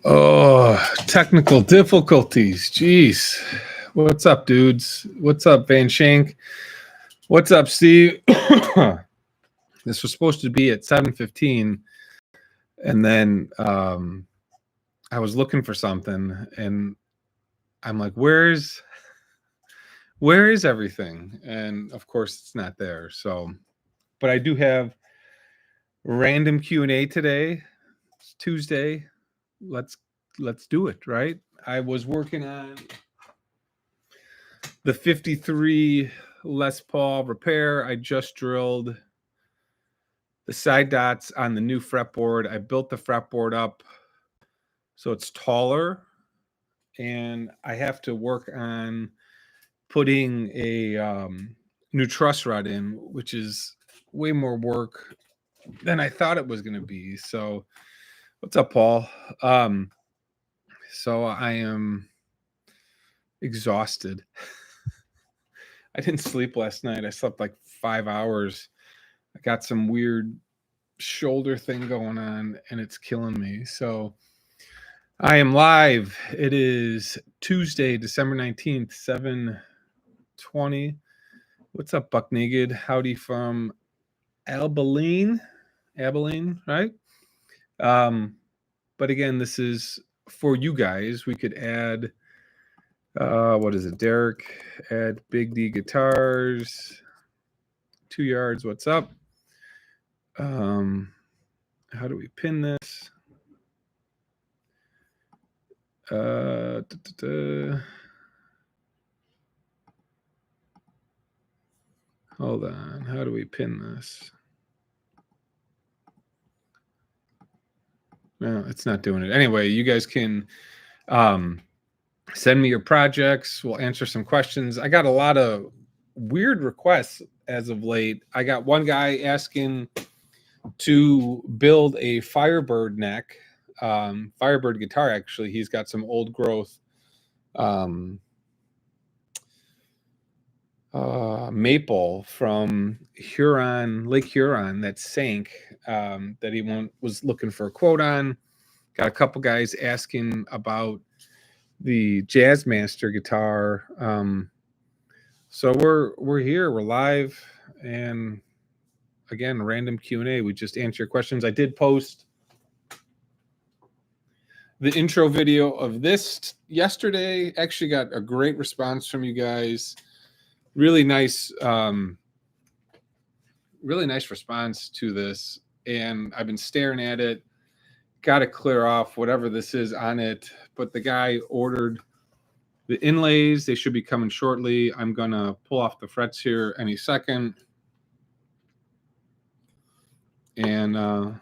Oh, technical difficulties. Jeez. What's up, dudes? What's up, Van Shank? What's up, Steve? This was supposed to be at 7:15, and then I was looking for something, and I'm like, where is everything? And of course, it's not there. So, but I do have random Q&A today. It's Tuesday. Let's do it, right? I was working on the 53 Les Paul repair. I just drilled the side dots on the new fretboard. I built the fretboard up so it's taller, and I have to work on putting a new truss rod in, which is way more work than I thought it was going to be. So, what's up, Paul? So I am exhausted. I didn't sleep last night. I slept like 5 hours. I got some weird shoulder thing going on, and it's killing me. So I am live. It is Tuesday, December 19th, 7:20. What's up, Buck Naked? Howdy from Abilene, right? But again, this is for you guys. We could add what is it, Derek? Add BigDGuitars. 2 yards. What's up? How do we pin this? Hold on. How do we pin this? No, it's not doing it. Anyway, you guys can send me your projects. We'll answer some questions. I got a lot of weird requests as of late. I got one guy asking to build a Firebird neck, Firebird guitar. Actually, he's got some old growth maple from Lake Huron that sank, that he was looking for a quote on. Got a couple guys asking about the Jazzmaster guitar. So we're here, we're live, and again, random Q&A. We just answer your questions. I did post the intro video of this yesterday. Actually got a great response from you guys. Really nice response to this, and I've been staring at it. Got to clear off whatever this is on it, but the guy ordered the inlays. They should be coming shortly. I'm gonna pull off the frets here any second, and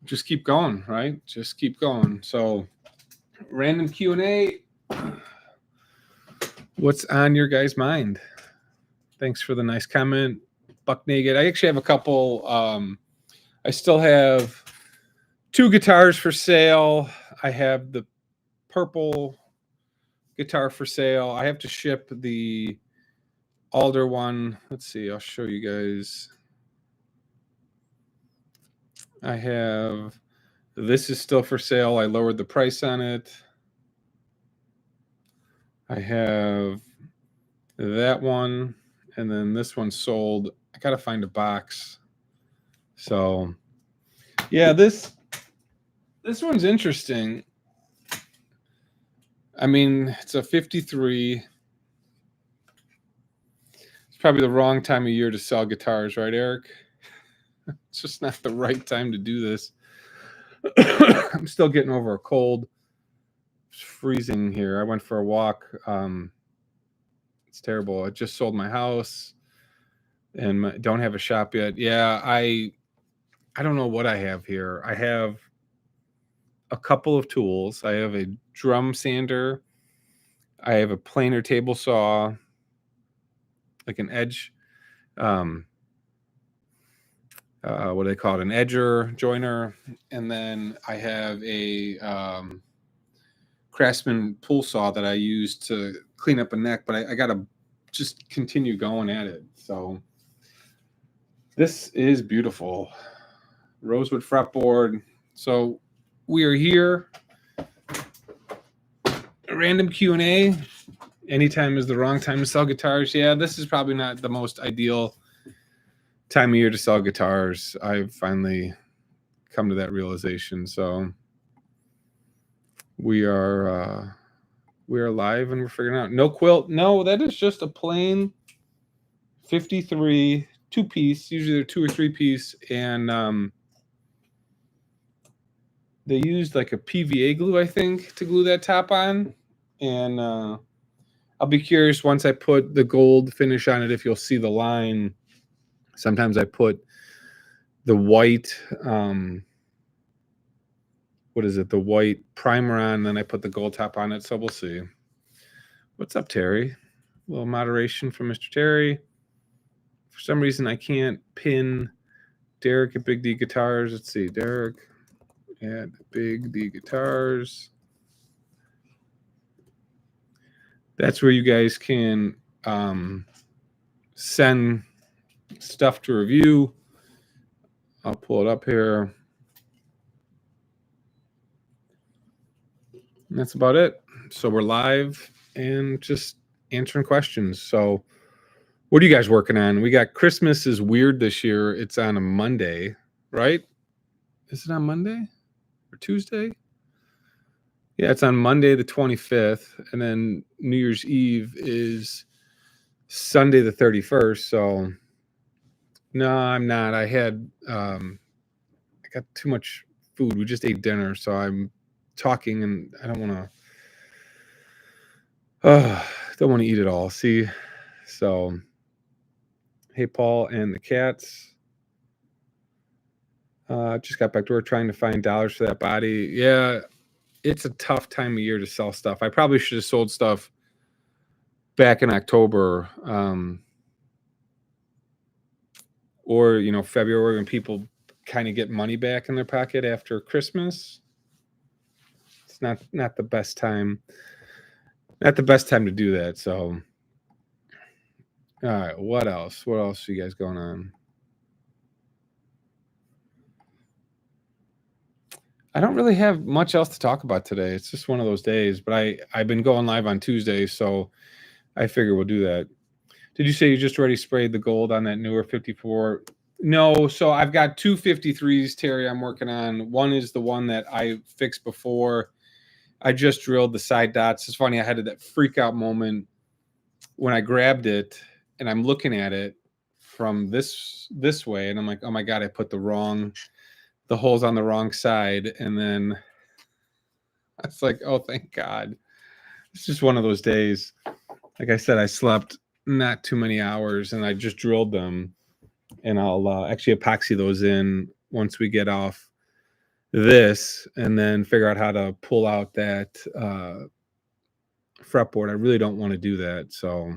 just keep going, right? Just keep going. So, random Q&A. What's on your guys' mind? Thanks for the nice comment, Buck Naked. I actually have a couple. I still have 2 guitars for sale. I have the purple guitar for sale. I have to ship the Alder one. Let's see. I'll show you guys. I have this is still for sale. I lowered the price on it. I have that one, and then this one sold. I gotta find a box. So yeah, this one's interesting. I mean, it's a 53. It's probably the wrong time of year to sell guitars, right, Eric? It's just not the right time to do this. I'm still getting over a cold. It's freezing here. I went for a walk. It's terrible. I just sold my house and don't have a shop yet. Yeah, I don't know what I have here. I have a couple of tools. I have a drum sander. I have a planer table saw, like an edge. What do they call it? An edger joiner. And then I have a Craftsman pull saw that I use to clean up a neck, but I got to just continue going at it. So this is beautiful. Rosewood fretboard. So we are here. A random Q&A. Anytime is the wrong time to sell guitars. Yeah, this is probably not the most ideal time of year to sell guitars. I've finally come to that realization. So we are live and we're figuring out. No quilt. No, that is just a plain 53 2-piece. Usually they're 2 or 3-piece, and they used like a PVA glue, I think, to glue that top on. And I'll be curious once I put the gold finish on it if you'll see the line. Sometimes I put the white, what is it? The white primer on, and then I put the gold top on it. So we'll see. What's up, Terry? A little moderation from Mr. Terry. For some reason, I can't pin Derek at BigDGuitars. Let's see, Derek at BigDGuitars. That's where you guys can send stuff to review. I'll pull it up here. And that's about it. So we're live and just answering questions. So what are you guys working on? We got Christmas is weird this year. It's on a Monday, right? Is it on Monday or Tuesday? Yeah, it's on Monday the 25th, and then New Year's Eve is Sunday the 31st. So no, I'm not. I got too much food. We just ate dinner, so I'm talking and I don't want to eat it all. See? So hey, Paul and the cats. Just got back to work trying to find dollars for that body. Yeah, it's a tough time of year to sell stuff. I probably should have sold stuff back in October, or February, when people kind of get money back in their pocket after Christmas. It's not the best time. Not the best time to do that. So, all right, what else? What else are you guys going on? I don't really have much else to talk about today. It's just one of those days, but I've been going live on Tuesdays, so I figure we'll do that. Did you say you just already sprayed the gold on that newer 54? No, so I've got 2 53s, Terry, I'm working on. One is the one that I fixed before. I just drilled the side dots. It's funny, I had that freak out moment when I grabbed it and I'm looking at it from this way, and I'm like, oh my God, I put the holes on the wrong side. And then it's like, oh, thank God. It's just one of those days. Like I said, I slept not too many hours and I just drilled them, and I'll actually epoxy those in once we get off this, and then figure out how to pull out that fretboard. I really don't want to do that. So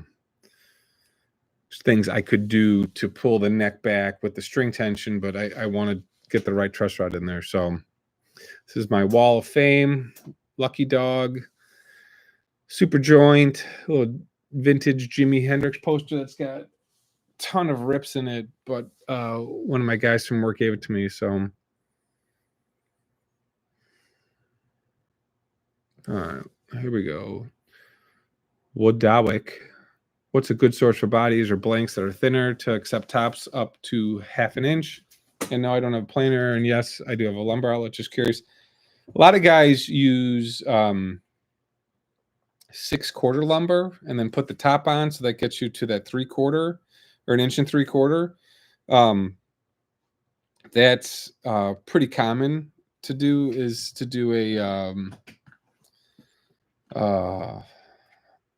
there's things I could do to pull the neck back with the string tension, but I want to get the right truss rod in there. So this is my wall of fame, Lucky Dog, super joint, little vintage Jimi Hendrix poster that's got a ton of rips in it, but one of my guys from work gave it to me. So all right, here we go. Wodawick. What's a good source for bodies or blanks that are thinner to accept tops up to 1/2 inch? And no, I don't have a planer. And yes, I do have a lumbar outlet. Just curious. A lot of guys use 6/4 lumber and then put the top on, so that gets you to that 3/4 or 1 3/4 inch. That's pretty common to do, is to do a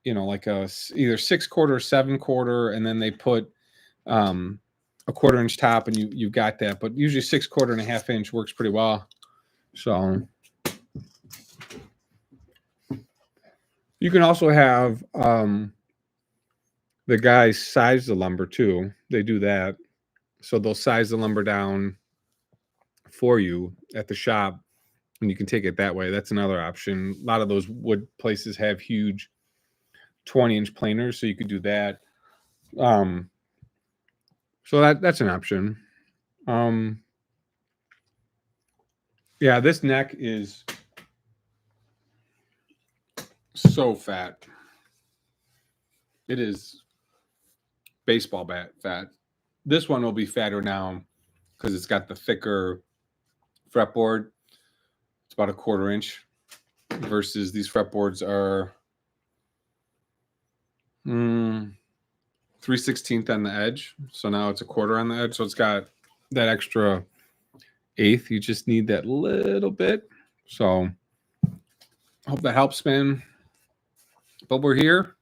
like either 6/4 or 7/4, and then they put a 1/4 inch top, and you've got that. But usually 6/4 and 1/2 inch works pretty well. So you can also have the guys size the lumber too. They do that. So they'll size the lumber down for you at the shop, and you can take it that way. That's another option. A lot of those wood places have huge 20-inch planers, so you could do that. So that's an option. Yeah, this neck is so fat. It is baseball bat fat. This one will be fatter now because it's got the thicker fretboard. It's about a 1/4 inch versus these fretboards are 3/16 on the edge. So now it's a 1/4 on the edge. So it's got that extra 1/8. You just need that little bit. So hope that helps, man. But we're here.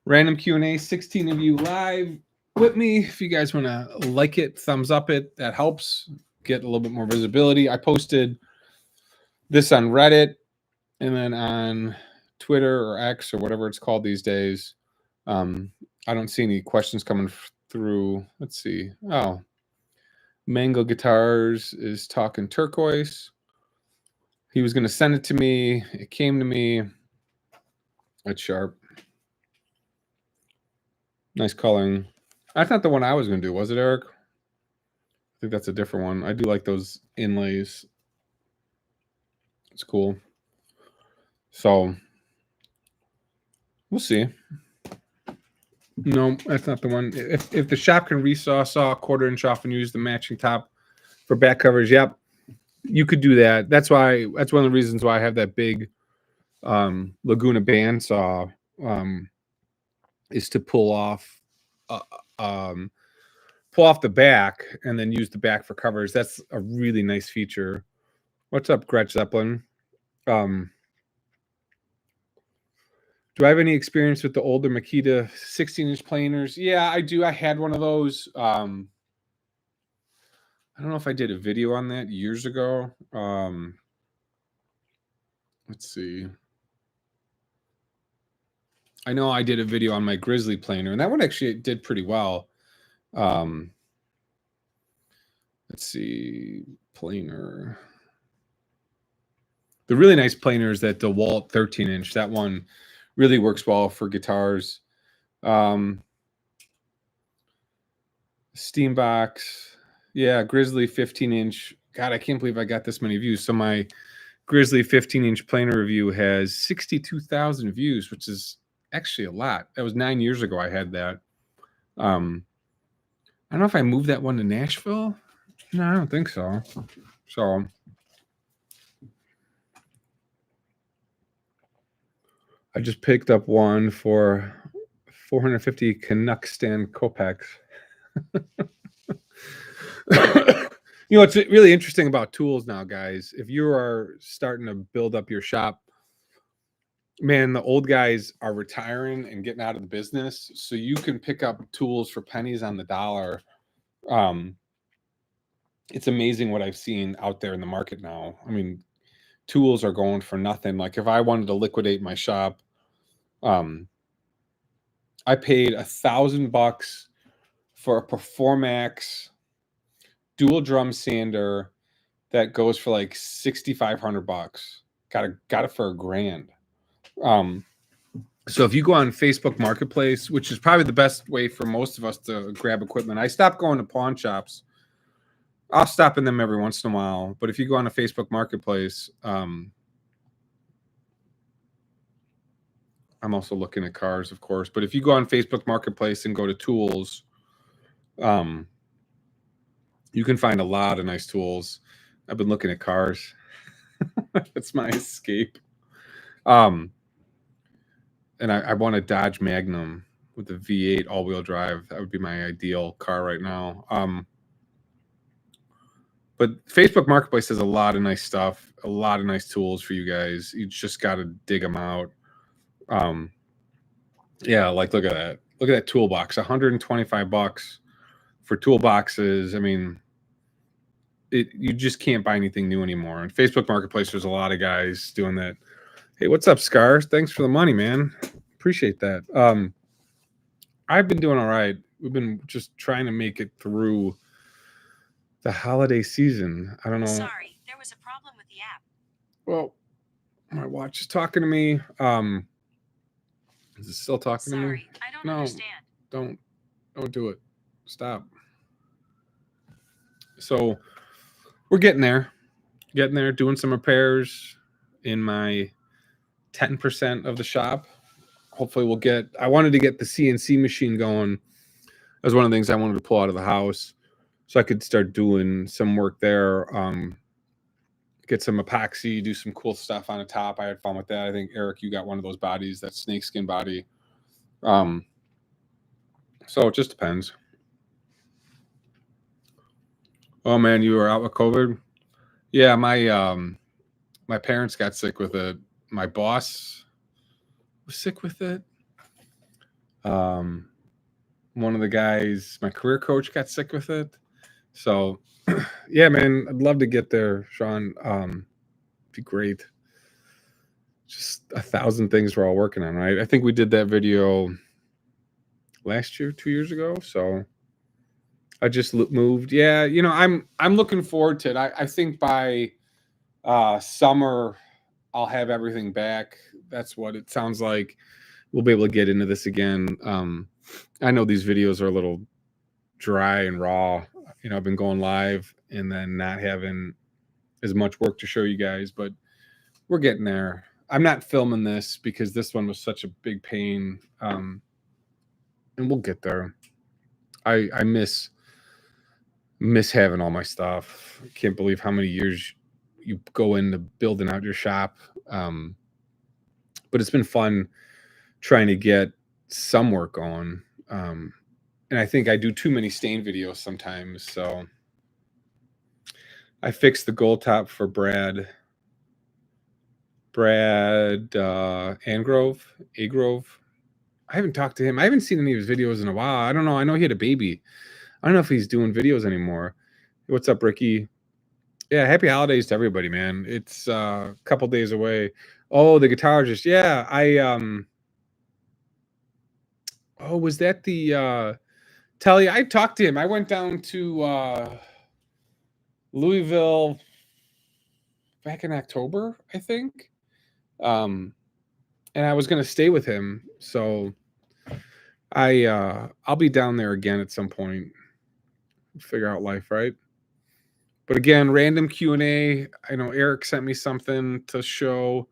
Random Q&A, 16 of you live with me. If you guys want to like it, thumbs up it. That helps get a little bit more visibility. I posted this on Reddit and then on Twitter or X or whatever it's called these days. I don't see any questions coming through. Let's see. Oh, Mango Guitars is talking turquoise. He was going to send it to me. It came to me. It's sharp. Nice coloring. That's not the one I was going to do, was it, Eric? I think that's a different one. I do like those inlays. It's cool. So we'll see. No, that's not the one. If the shop can resaw, saw a 1/4 inch off and use the matching top for back covers, yep, you could do that. That's one of the reasons why I have that big Laguna bandsaw, is to pull off the back and then use the back for covers. That's a really nice feature. What's up, Gretch Zeppelin? Do I have any experience with the older Makita 16-inch planers? Yeah, I do. I had one of those. I don't know if I did a video on that years ago. Let's see. I know I did a video on my Grizzly planer, and that one actually did pretty well. Let's see. Planer. The really nice planer is that DeWalt 13-inch. That one really works well for guitars. Steambox. Yeah, Grizzly 15-inch. God, I can't believe I got this many views. So my Grizzly 15-inch planer review has 62,000 views, which is actually a lot. That was 9 years ago I had that. I don't know if I moved that one to Nashville. No, I don't think so. So I just picked up one for 450 Canuckstan Kopecks. You know, what's really interesting about tools now, guys, if you are starting to build up your shop, man, the old guys are retiring and getting out of the business. So you can pick up tools for pennies on the dollar. It's amazing what I've seen out there in the market now. I mean, tools are going for nothing. Like if I wanted to liquidate my shop, I paid $1,000 for a Performax dual drum sander that goes for like $6,500. Got it for $1,000. So if you go on Facebook Marketplace, which is probably the best way for most of us to grab equipment, I stopped going to pawn shops. I'll stop in them every once in a while, but if you go on a Facebook Marketplace, I'm also looking at cars, of course. But if you go on Facebook Marketplace and go to tools, you can find a lot of nice tools. I've been looking at cars. That's my escape. And I want a Dodge Magnum with a V8 all-wheel drive. That would be my ideal car right now. But Facebook Marketplace has a lot of nice stuff, a lot of nice tools for you guys. You just got to dig them out. Yeah, like look at that. Look at that toolbox, $125 for toolboxes. I mean, you just can't buy anything new anymore. And Facebook Marketplace, there's a lot of guys doing that. Hey, what's up, Scar? Thanks for the money, man. Appreciate that. I've been doing all right. We've been just trying to make it through the holiday season. I don't know. Sorry, there was a problem with the app. Well, my watch is talking to me. Is it still talking to me? Sorry, I don't understand. Don't do it. Stop. So we're getting there. getting there, doing some repairs in my 10% of the shop. Hopefully we'll get, I wanted to get the CNC machine going. That was one of the things I wanted to pull out of the house so I could start doing some work there. Get some epoxy, do some cool stuff on the top. I had fun with that. I think, Eric, you got one of those bodies, that snakeskin body. So it just depends. Oh man, you were out with COVID? Yeah, my parents got sick with it. My boss was sick with it. One of the guys, my career coach, got sick with it. So yeah, man, I'd love to get there, Sean. Be great. Just 1,000 things we're all working on, right? I think we did that video last year, 2 years ago. So I just moved. Yeah, you know, I'm looking forward to it. I think by summer I'll have everything back. That's what it sounds like. We'll be able to get into this again. I know these videos are a little dry and raw. You know, I've been going live and then not having as much work to show you guys, but we're getting there. I'm not filming this because this one was such a big pain. And we'll get there. I miss having all my stuff. I can't believe how many years you go into building out your shop. But it's been fun trying to get some work on. And I think I do too many stain videos sometimes. So I fixed the gold top for Brad Angrove. I haven't talked to him. I haven't seen any of his videos in a while. I don't know. I know he had a baby. I don't know if he's doing videos anymore. What's up, Ricky? Yeah, happy holidays to everybody, man. It's a couple days away. Oh, the guitarist. Yeah, oh, was that the Telly? I talked to him. I went down to Louisville back in October, I think. And I was gonna stay with him. So I'll be down there again at some point. Figure out life, right? But again, random Q&A. I know Eric sent me something to show.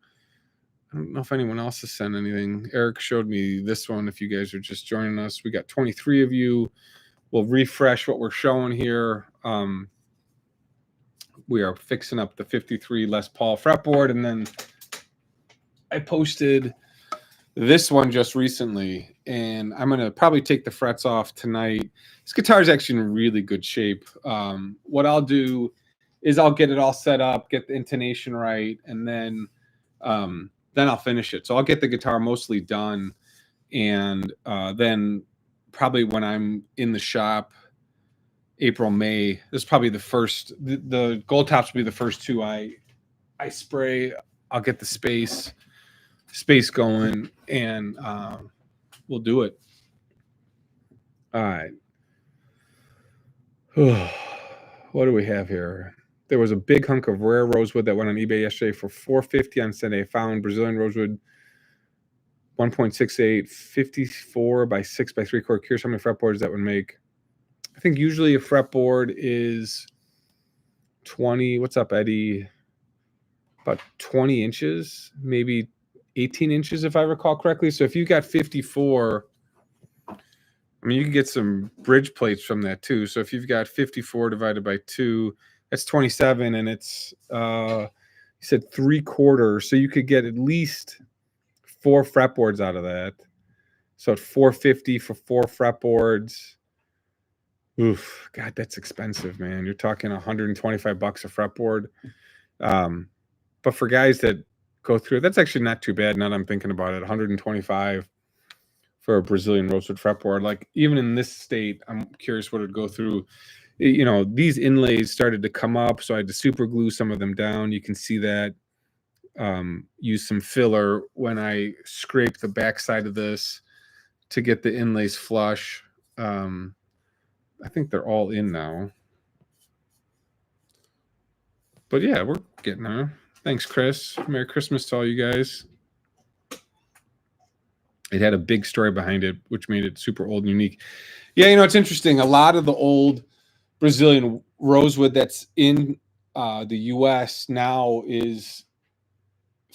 I don't know if anyone else has sent anything. Eric showed me this one. If you guys are just joining us, we got 23 of you. We'll refresh what we're showing here. We are fixing up the 53 Les Paul fretboard, and then I posted this one just recently, and I'm going to probably take the frets off tonight. This guitar is actually in really good shape. What I'll do is I'll get it all set up, get the intonation right, and then I'll finish it. So I'll get the guitar mostly done, and then probably when I'm in the shop, April, May, this is probably the first, the gold tops will be the first two I spray. I'll get the space going, and we'll do it. All right. What do we have here? There was a big hunk of rare rosewood that went on eBay yesterday for $450 on Sunday. I found Brazilian rosewood 1.68, 54 by 6 by 3/4. Curious how many fretboards that would make. I think usually a fretboard is 20. What's up, Eddie? About 20 inches, maybe 18 inches, if I recall correctly. So if you got 54, I mean, you can get some bridge plates from that too. So if you've got 54 divided by 2, that's 27, and it's you said 3/4. So you could get at least 4 fretboards out of that. So at 450 for 4 fretboards. Oof, God, that's expensive, man. You're talking $125 a fretboard. But for guys that go through, that's actually not too bad. Now that I'm thinking about it, 125 for a Brazilian rosewood fretboard. Like even in this state, I'm curious what it'd go through. You know, these inlays started to come up, so I had to super glue some of them down. You can see that. Use some filler when I scrape the backside of this to get the inlays flush. I think they're all in now. But yeah, we're getting there. Thanks, Chris. Merry Christmas to all you guys. It had a big story behind it, which made it super old and unique. Yeah, you know, it's interesting. A lot of the old Brazilian rosewood that's in the US now is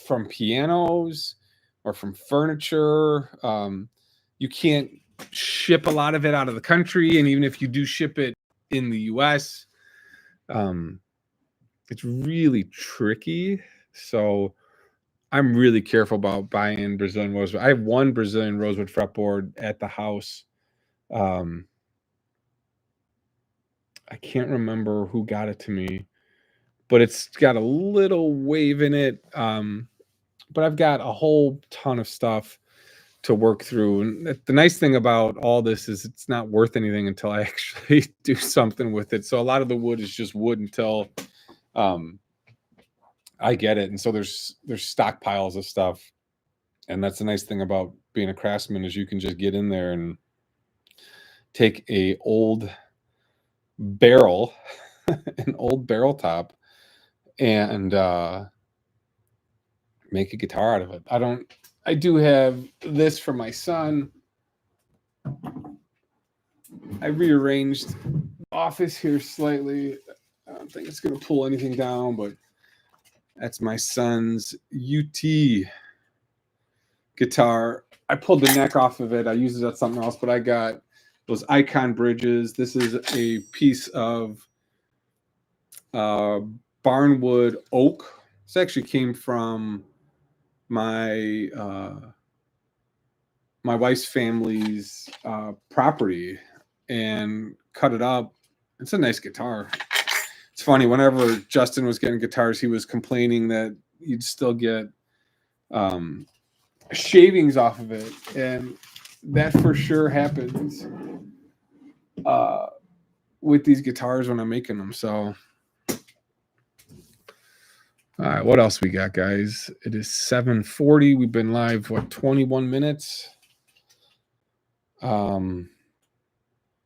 from pianos or from furniture. You can't ship a lot of it out of the country, and even if you do ship it in the US, it's really tricky. So I'm really careful about buying Brazilian rosewood. I have one Brazilian rosewood fretboard at the house. I can't remember who got it to me, but it's got a little wave in it. But I've got a whole ton of stuff to work through. And the nice thing about all this is it's not worth anything until I actually do something with it. So a lot of the wood is just wood until I get it. And so there's stockpiles of stuff. And that's the nice thing about being a craftsman is you can just get in there and take a old barrel, an old barrel top, and make a guitar out of it. I do have this for my son. I rearranged the office here slightly. I don't think it's going to pull anything down, but that's my son's UT guitar. I pulled the neck off of it. I used it at something else, but I got those icon bridges. This is a piece of barnwood oak. This actually came from my wife's family's property, and cut it up. It's a nice guitar. It's funny, whenever Justin was getting guitars, he was complaining that you'd still get shavings off of it, and that for sure happens with these guitars when I'm making them. So all right, what else we got, guys? It is 7:40. We've been live, 21 minutes?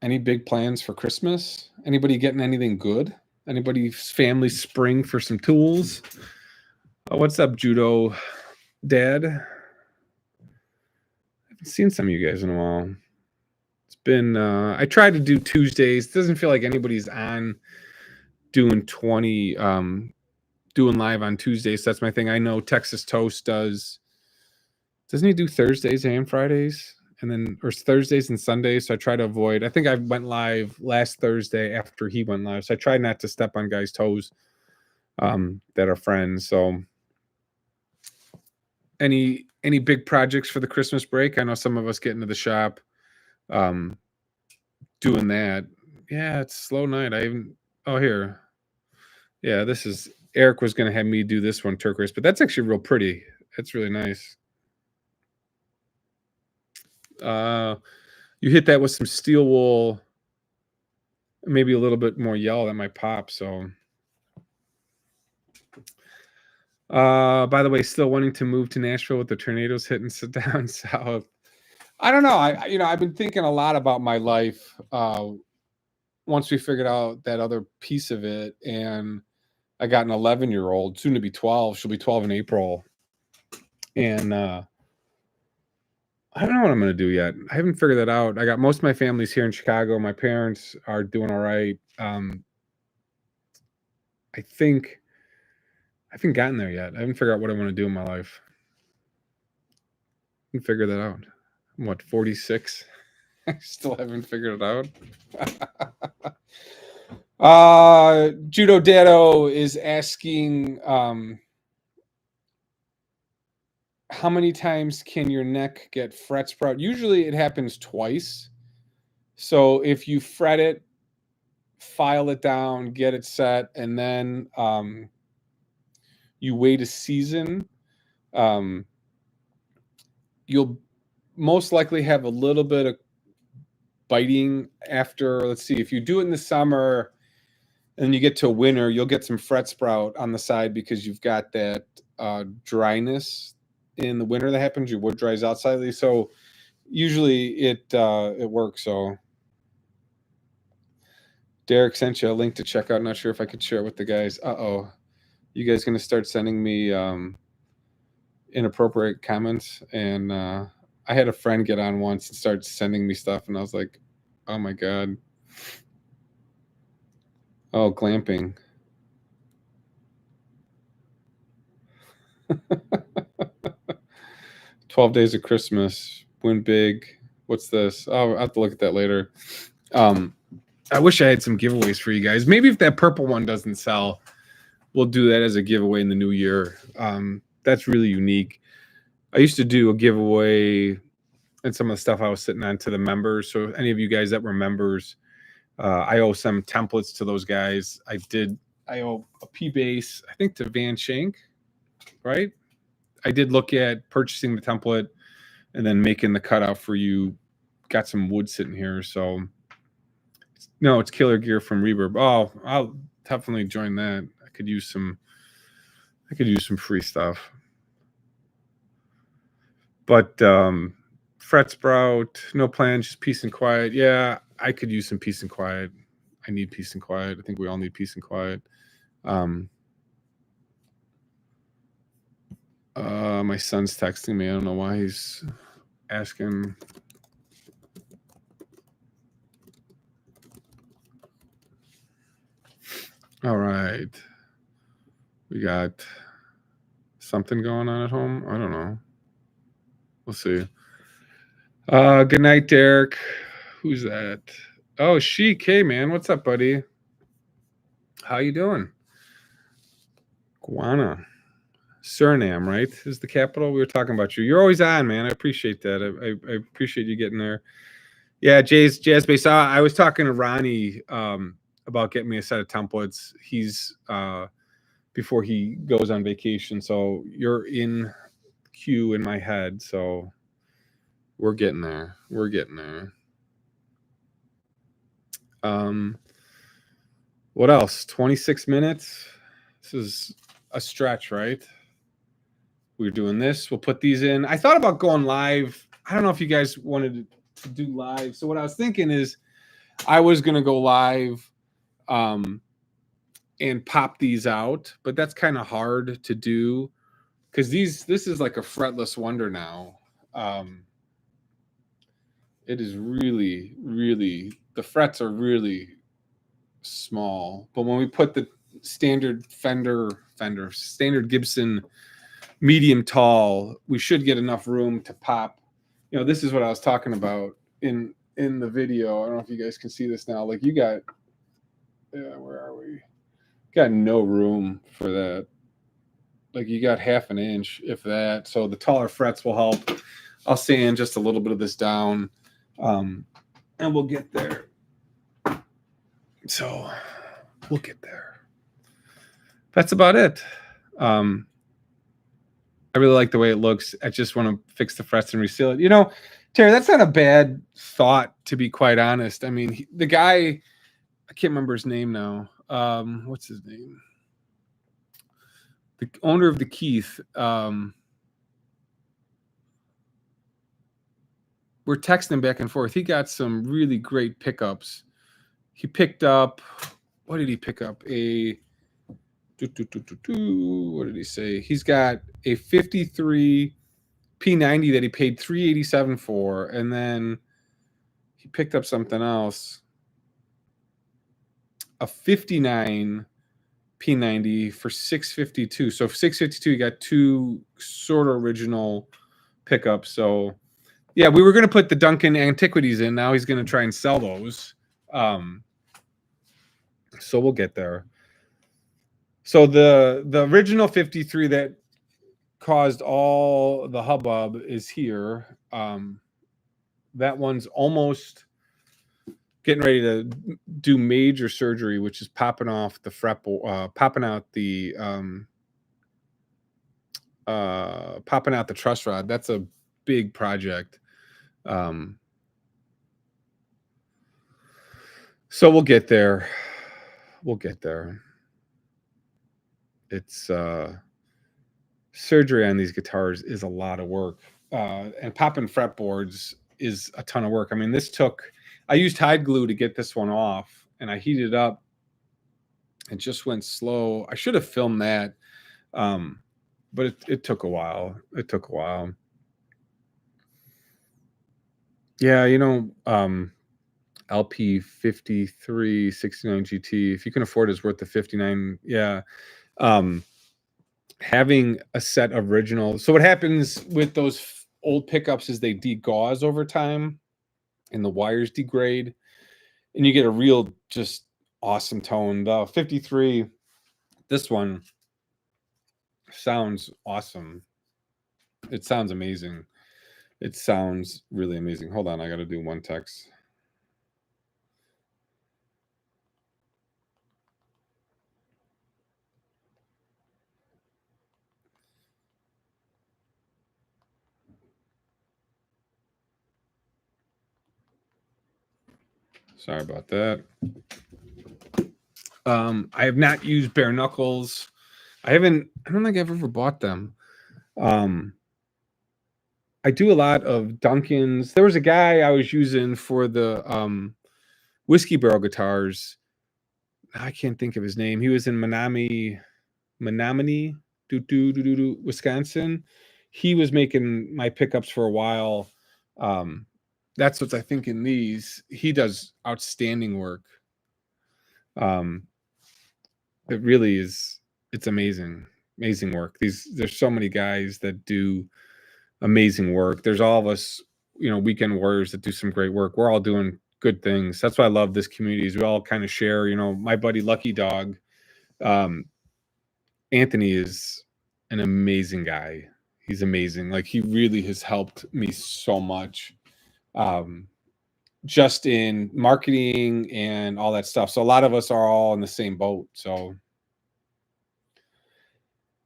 Any big plans for Christmas? Anybody getting anything good? Anybody's family spring for some tools? What's up, Judo Dad? I haven't seen some of you guys in a while. It's been, I tried to do Tuesdays. It doesn't feel like anybody's on doing doing live on Tuesdays. So that's my thing. I know Texas Toast doesn't he do Thursdays and Fridays? And then, or Thursdays and Sundays. So I try to avoid. I think I went live last Thursday after he went live. So I try not to step on guys' toes that are friends. So any big projects for the Christmas break? I know some of us get into the shop doing that. Yeah, it's a slow night. Here. Yeah, this is, Eric was going to have me do this one, turquoise, but that's actually real pretty. It's really nice. You hit that with some steel wool, maybe a little bit more yellow, that might pop. So by the way, still wanting to move to Nashville with the tornadoes hitting down south. I don't know. I've been thinking a lot about my life once we figured out that other piece of it, and I got an 11-year-old, soon to be 12. She'll be 12 in April, and I don't know what I'm going to do yet. I haven't figured that out. I got most of my family's here in Chicago. My parents are doing all right. I think I haven't gotten there yet. I haven't figured out what I want to do in my life. I can figure that out. I'm 46? I still haven't figured it out. Judo Dado is asking, how many times can your neck get fret sprout? Usually it happens twice. So if you fret it, file it down, get it set, and then you wait a season, you'll most likely have a little bit of biting after. Let's see, if you do it in the summer and you get to winter, you'll get some fret sprout on the side because you've got that dryness in the winter that happens. Your wood dries out slightly, so usually it works. So Derek sent you a link to check out. Not sure if I could share it with the guys. You guys gonna start sending me inappropriate comments? And I had a friend get on once and start sending me stuff, and I was like, oh my god. Oh, glamping. 12 Days of Christmas. Win big. What's this? Oh, I'll have to look at that later. I wish I had some giveaways for you guys. Maybe if that purple one doesn't sell, we'll do that as a giveaway in the new year. That's really unique. I used to do a giveaway and some of the stuff I was sitting on to the members. So any of you guys that were members, I owe some templates to those guys. I owe a P base, I think, to Van Shank, right? I did look at purchasing the template and then making the cutout for you. Got some wood sitting here, so no, it's Killer Gear from Reverb. Oh, I'll definitely join that. I could use some free stuff. But Fret Sprout, no plans, just peace and quiet. Yeah, I could use some peace and quiet. I need peace and quiet. I think we all need peace and quiet. My son's texting me. I don't know why he's asking. All right. We got something going on at home. I don't know. We'll see. Good night, Derek. Who's that? Oh, Sheik. Hey, man. What's up, buddy? How you doing? Guana. Suriname, right? Is the capital. We were talking about you. You're always on, man. I appreciate that. I appreciate you getting there. Yeah, Jazz Base. I was talking to Ronnie about getting me a set of templates. He's before he goes on vacation. So you're in queue in my head. So we're getting there. We're getting there. What else? 26 minutes. This is a stretch, right? We're doing this. We'll put these in. I thought about going live. I don't know if you guys wanted to do live. So what I was thinking is I was going to go live and pop these out, but that's kind of hard to do because this is like a fretless wonder now. It is really, really, the frets are really small. But when we put the standard standard Gibson medium tall, we should get enough room to pop. You know, this is what I was talking about in the video. I don't know if you guys can see this now. Like you got, where are we? Got no room for that. Like you got half an inch, if that. So the taller frets will help. I'll sand just a little bit of this down, and we'll get there. So we'll get there. That's about it. I really like the way it looks. I just want to fix the frets and reseal it. You know, Terry, that's not a bad thought, to be quite honest. I mean, the guy, I can't remember his name now. What's his name? The owner of the Keith. We're texting back and forth. He got some really great pickups. He picked up, what did he pick up? What did he say? He's got a 53 P90 that he paid $387 for, and then he picked up something else, a 59 P90 for $652. So for $652, you got two sort of original pickups. So yeah, we were going to put the Duncan Antiquities in. Now he's going to try and sell those. So we'll get there. So the original 53 that caused all the hubbub is here. That one's almost getting ready to do major surgery, which is popping off the fret, popping out the truss rod. That's a big project. So we'll get there. We'll get there. It's surgery on these guitars is a lot of work, and popping fretboards is a ton of work. I mean, I used hide glue to get this one off, and I heated it up. It just went slow. I should have filmed that, but it took a while. It took a while. Yeah, you know, LP 5369 GT. If you can afford it, it's worth the 59. Yeah. having a set of original. So what happens with those old pickups is they degauze over time and the wires degrade and you get a real just awesome tone. The 53, this one sounds awesome. It sounds amazing. It sounds really amazing. Hold on, I got to do one text. Sorry about that. I have not used bare knuckles. I don't think I've ever bought them. I do a lot of Duncan's. There was a guy I was using for the whiskey barrel guitars. I can't think of his name. He was in Menominee, Wisconsin. He was making my pickups for a while. That's what's I think in these. He does outstanding work. It really is. It's amazing work. There's so many guys that do amazing work. There's all of us, weekend warriors that do some great work. We're all doing good things. That's why I love this community. Is we all kind of share. My buddy Lucky Dog, Anthony is an amazing guy. He's amazing. Like he really has helped me so much. Just in marketing and all that stuff. So a lot of us are all in the same boat. So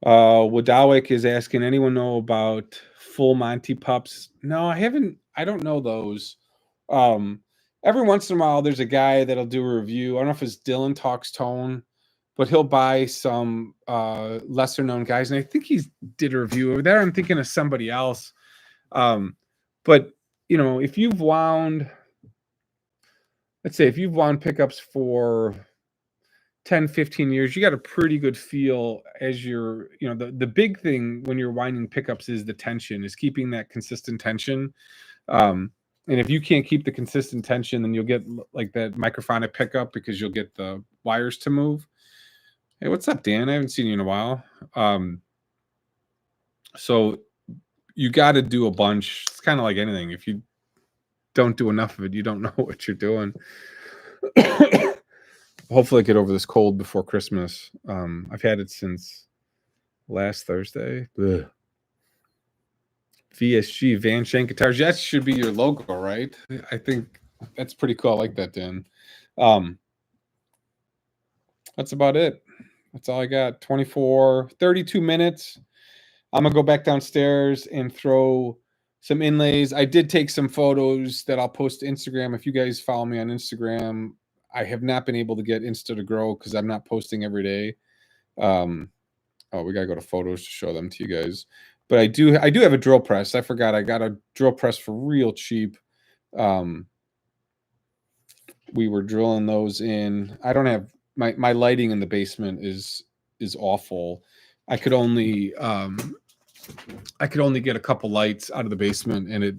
Wadawick is asking, anyone know about full Monty pups? No, I haven't. I don't know those. Every once in a while, there's a guy that'll do a review. I don't know if it's Dylan Talks Tone, but he'll buy some lesser known guys. And I think he did a review over there. I'm thinking of somebody else. But, if you've wound, let's say if you've wound pickups for 10, 15 years, you got a pretty good feel as you're, the big thing when you're winding pickups is the tension, is keeping that consistent tension. And if you can't keep the consistent tension, then you'll get like that microphonic pickup because you'll get the wires to move. Hey, what's up, Dan? I haven't seen you in a while. So you got to do a bunch. It's kind of like anything. If you don't do enough of it, you don't know what you're doing. Hopefully I get over this cold before Christmas. I've had it since last Thursday. Ugh. VSG, Van Shank Guitars. That should be your logo, right? I think that's pretty cool. I like that, Dan. That's about it. That's all I got. 32 minutes. I'm going to go back downstairs and throw some inlays. I did take some photos that I'll post to Instagram. If you guys follow me on Instagram, I have not been able to get Insta to grow because I'm not posting every day. We got to go to photos to show them to you guys. But I do have a drill press. I forgot I got a drill press for real cheap. We were drilling those in. I don't have my lighting in the basement is awful. I could only get a couple lights out of the basement, and it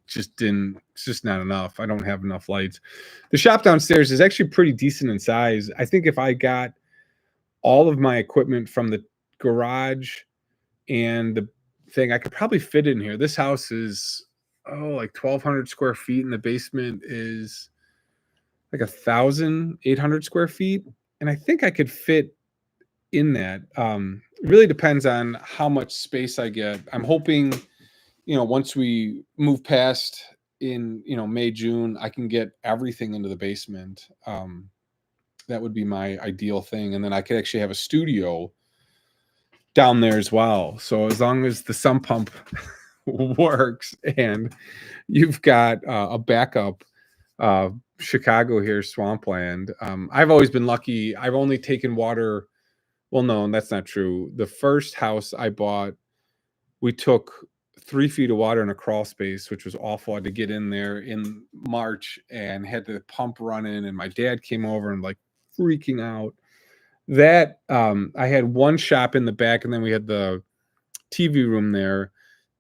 just didn't. It's just not enough. I don't have enough lights. The shop downstairs is actually pretty decent in size. I think if I got all of my equipment from the garage and the thing, I could probably fit in here. This house is like 1,200 square feet, and the basement is like 1,800 square feet, and I think I could fit in that. It really depends on how much space I get. I'm hoping, once we move past in, May, June, I can get everything into the basement. That would be my ideal thing. And then I could actually have a studio down there as well. So as long as the sump pump works and you've got a backup, Chicago here, swampland. I've always been lucky. I've only taken water. Well, no, that's not true. The first house I bought, we took 3 feet of water in a crawl space, which was awful. I had to get in there in March and had the pump running, and my dad came over and like freaking out. That I had one shop in the back, and then we had the TV room there.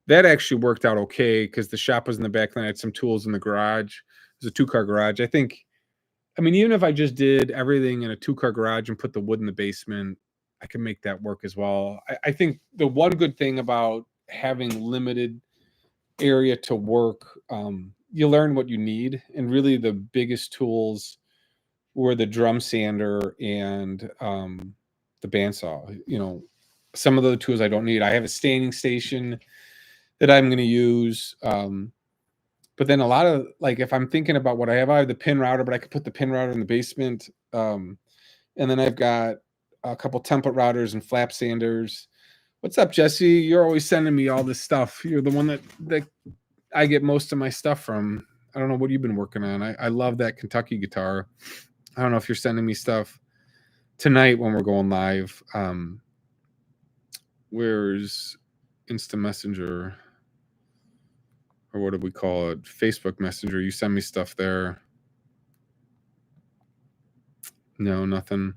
That actually worked out okay because the shop was in the back, and I had some tools in the garage. It was a 2-car garage. I mean, even if I just did everything in a 2-car garage and put the wood in the basement, I can make that work as well. I think the one good thing about having limited area to work, you learn what you need, and really the biggest tools were the drum sander and the bandsaw. You know, some of the tools I don't need. I have a staining station that I'm going to use. But then a lot of, like, if I'm thinking about what I have the pin router, but I could put the pin router in the basement. And then I've got a couple template routers and flap sanders. What's up, Jesse? You're always sending me all this stuff. You're the one that I get most of my stuff from. I don't know what you've been working on. I love that Kentucky guitar. I don't know if you're sending me stuff tonight when we're going live. Where's Insta Messenger? Or what do we call it? Facebook Messenger. You send me stuff there. No, nothing.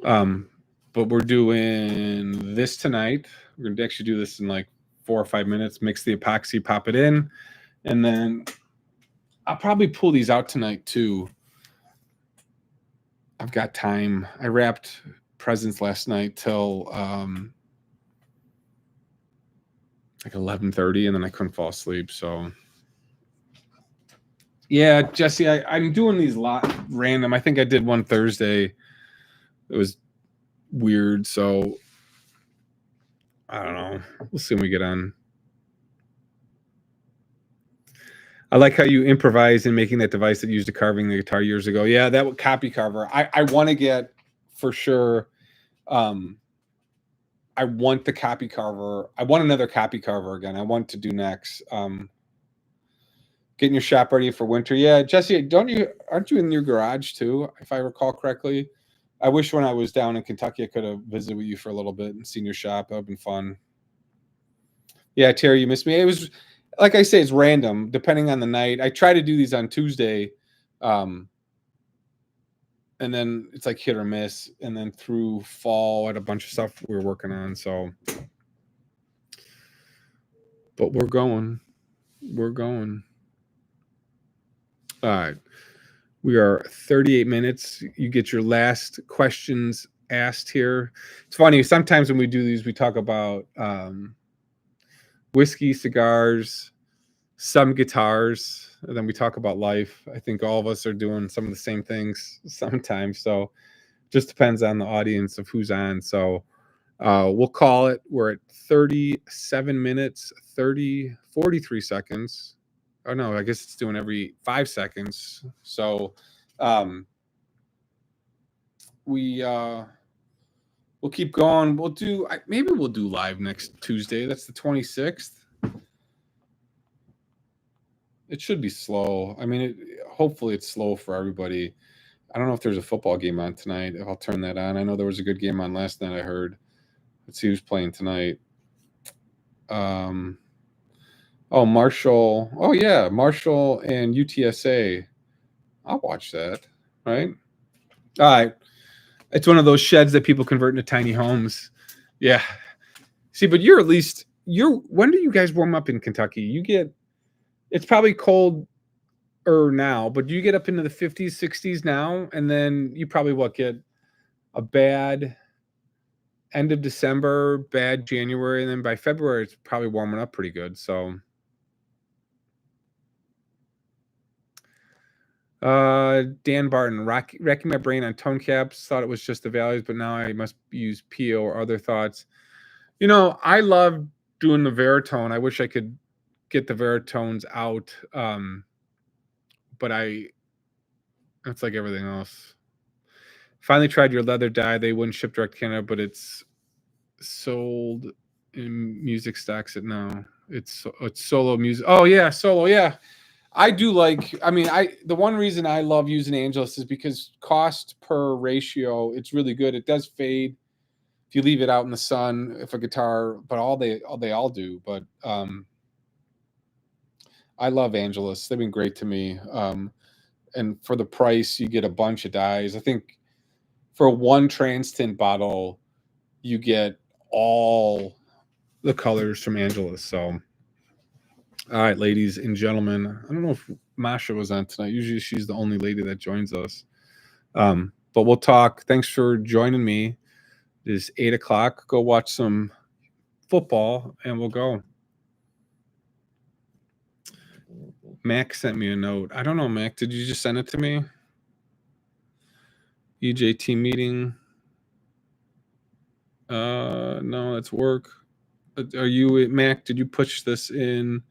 But we're doing this tonight. We're going to actually do this in like 4 or 5 minutes. Mix the epoxy, pop it in. And then I'll probably pull these out tonight too. I've got time. I wrapped presents last night till like 11:30, and then I couldn't fall asleep. So yeah, Jesse, I'm doing these a lot random. I think I did one Thursday. It was weird. So I don't know. We'll see when we get on. I like how you improvise in making that device that used to carving the guitar years ago. Yeah, that copy carver. I want to get for sure. I want the copy carver. I want another copy carver again. I want to do next. Getting your shop ready for winter. Yeah, Jesse, aren't you in your garage too, if I recall correctly? I wish when I was down in Kentucky I could have visited with you for a little bit and seen your shop. That would have been fun. Yeah, Terry, you missed me. It was, like I say, it's random depending on the night. I try to do these on Tuesday, and then it's like hit or miss. And then through fall, I had a bunch of stuff we were working on. So, but we're going. All right. We are 38 minutes. You get your last questions asked here. It's funny. Sometimes when we do these, we talk about whiskey, cigars, some guitars, and then we talk about life. I think all of us are doing some of the same things sometimes. So just depends on the audience of who's on. So we'll call it. We're at 37 minutes, 43 seconds. Oh no, I guess it's doing every 5 seconds. So we'll keep going. Maybe we'll do live next Tuesday. That's the 26th. It should be slow. I mean, hopefully it's slow for everybody. I don't know if there's a football game on tonight. I'll turn that on. I know there was a good game on last night, I heard. Let's see who's playing tonight. Oh, Marshall. Oh, yeah. Marshall and UTSA. I'll watch that. Right? All right. It's one of those sheds that people convert into tiny homes. Yeah. See, but when do you guys warm up in Kentucky? It's probably cold now, but do you get up into the 50s, 60s now? And then you probably get a bad end of December, bad January, and then by February it's probably warming up pretty good. So Dan Barton, wrecking my brain on tone caps, thought it was just the values, but now I must use PO or other thoughts. You know, I love doing the Veritone. I wish I could get the Veritones out. But it's like everything else. Finally tried your leather dye. They wouldn't ship direct to Canada, but it's sold in music stacks it now. It's solo music. Oh yeah, solo. Yeah. I do the one reason I love using Angelus is because cost per ratio, it's really good. It does fade if you leave it out in the sun, if a guitar, but they all do. But I love Angelus. They've been great to me. And for the price, you get a bunch of dyes. I think for one trans tint bottle, you get all the colors from Angelus. So, all right, ladies and gentlemen, I don't know if Masha was on tonight. Usually she's the only lady that joins us. But we'll talk. Thanks for joining me. It is 8 o'clock. Go watch some football and we'll go. Mac sent me a note. I don't know, Mac. Did you just send it to me? EJT meeting. No, that's work. Are you, Mac? Did you push this in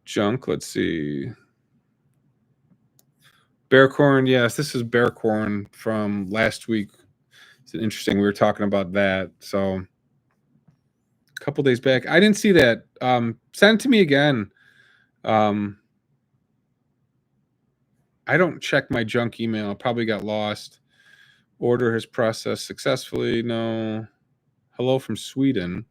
junk? Let's see. Bearcorn. Yes, this is Bearcorn from last week. It's interesting. We were talking about that. So a couple days back. I didn't see that. Send it to me again. I don't check my junk email. Probably got lost. Order has processed successfully. No. Hello from Sweden.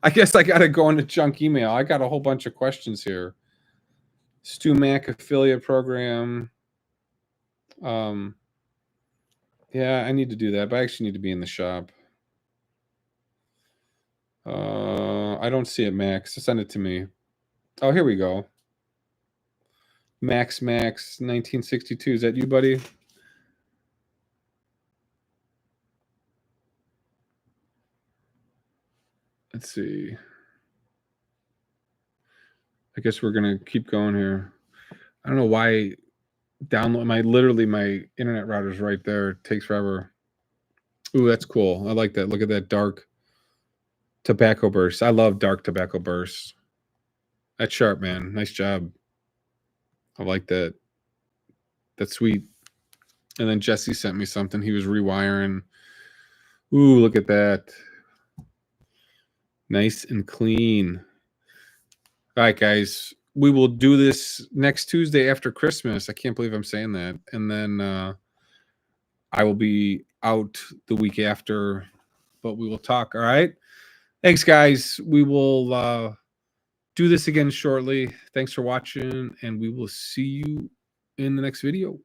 I guess I got to go into junk email. I got a whole bunch of questions here. Stu Mac affiliate program. Yeah, I need to do that, but I actually need to be in the shop. I don't see it, Max. Send it to me. Oh, here we go. Max 1962. Is that you, buddy? Let's see. I guess we're gonna keep going here. I don't know why download my internet router's right there. It takes forever. Ooh, that's cool. I like that. Look at that dark tobacco burst. I love dark tobacco bursts. That's sharp, man. Nice job. I like that. That's sweet. And then Jesse sent me something. He was rewiring. Ooh, look at that. Nice and clean. All right, guys. We will do this next Tuesday after Christmas. I can't believe I'm saying that. And then I will be out the week after, but we will talk. All right. Thanks, guys. We will do this again shortly. Thanks for watching, and we will see you in the next video.